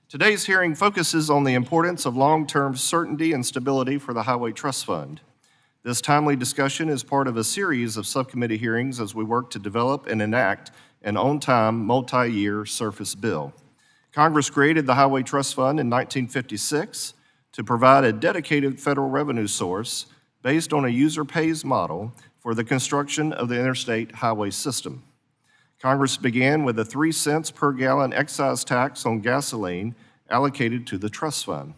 Today's hearing focuses on the importance of long-term certainty and stability for the Highway Trust Fund. This timely discussion is part of a series of subcommittee hearings as we work to develop and enact an on-time, multi-year surface bill. Congress created the Highway Trust Fund in 1956 to provide a dedicated federal revenue source based on a user-pays model for the construction of the interstate highway system. Congress began with a 3 cents per gallon excise tax on gasoline allocated to the trust fund.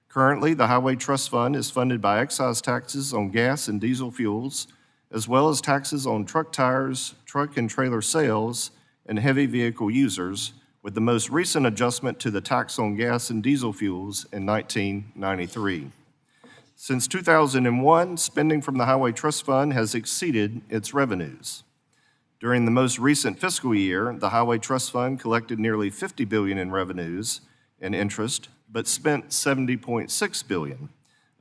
Currently, the Highway Trust Fund is funded by excise taxes on gas and diesel fuels, as well as taxes on truck tires, truck and trailer sales, and heavy vehicle users, with the most recent adjustment to the tax on gas and diesel fuels in 1993. Since 2001, spending from the Highway Trust Fund has exceeded its revenues. During the most recent fiscal year, the Highway Trust Fund collected nearly $50 billion in revenues and interest, but spent $70.6 billion,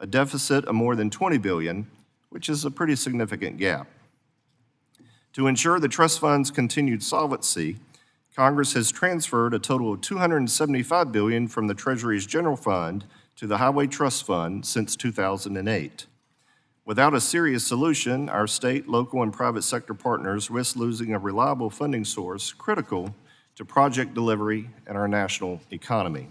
a deficit of more than $20 billion, which is a pretty significant gap. To ensure the trust fund's continued solvency, Congress has transferred a total of $275 billion from the Treasury's General Fund to the Highway Trust Fund since 2008. Without a serious solution, our state, local, and private sector partners risk losing a reliable funding source critical to project delivery and our national economy.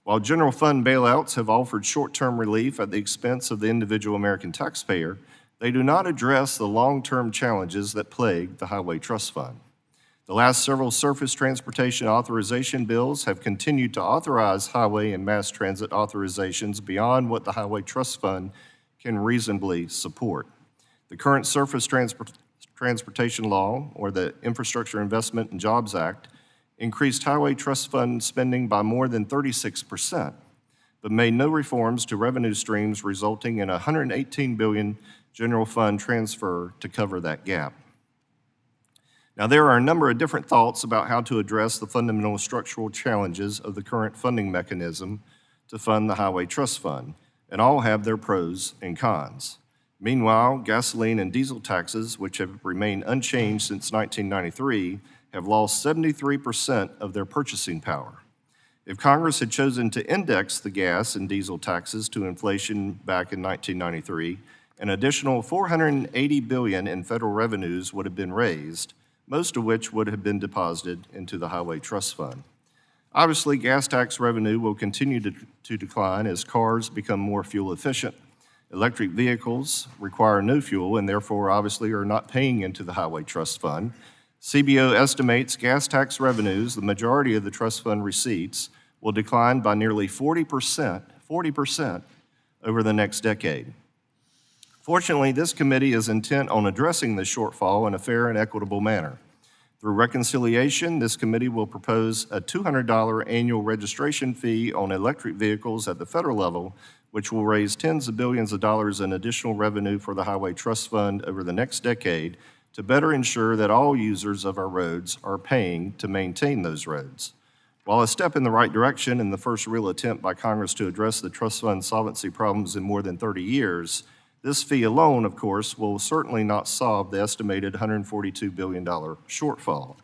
While general fund bailouts have offered short-term relief at the expense of the individual American taxpayer, they do not address the long-term challenges that plague the Highway Trust Fund. The last several surface transportation authorization bills have continued to authorize highway and mass transit authorizations beyond what the Highway Trust Fund can reasonably support. The current Surface Transportation Law, or the Infrastructure Investment and Jobs Act, increased Highway Trust Fund spending by more than 36%, but made no reforms to revenue streams, resulting in a $118 billion general fund transfer to cover that gap. Now, there are a number of different thoughts about how to address the fundamental structural challenges of the current funding mechanism to fund the Highway Trust Fund, and all have their pros and cons. Meanwhile, gasoline and diesel taxes, which have remained unchanged since 1993, have lost 73% of their purchasing power. If Congress had chosen to index the gas and diesel taxes to inflation back in 1993, an additional $480 billion in federal revenues would have been raised, most of which would have been deposited into the Highway Trust Fund. Obviously, gas tax revenue will continue to decline as cars become more fuel efficient. Electric vehicles require no fuel and therefore obviously are not paying into the Highway Trust Fund. CBO estimates gas tax revenues, the majority of the trust fund receipts, will decline by nearly 40% over the next decade. Fortunately, this committee is intent on addressing this shortfall in a fair and equitable manner. Through reconciliation, this committee will propose a $200 annual registration fee on electric vehicles at the federal level, which will raise tens of billions of dollars in additional revenue for the Highway Trust Fund over the next decade to better ensure that all users of our roads are paying to maintain those roads. While a step in the right direction and the first real attempt by Congress to address the trust fund solvency problems in more than 30 years, this fee alone, of course, will certainly not solve the estimated $142 billion shortfall.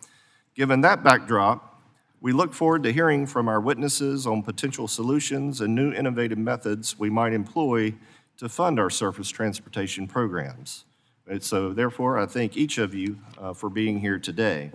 Given that backdrop, we look forward to hearing from our witnesses on potential solutions and new innovative methods we might employ to fund our surface transportation programs. And so, therefore, I thank each of you for being here today.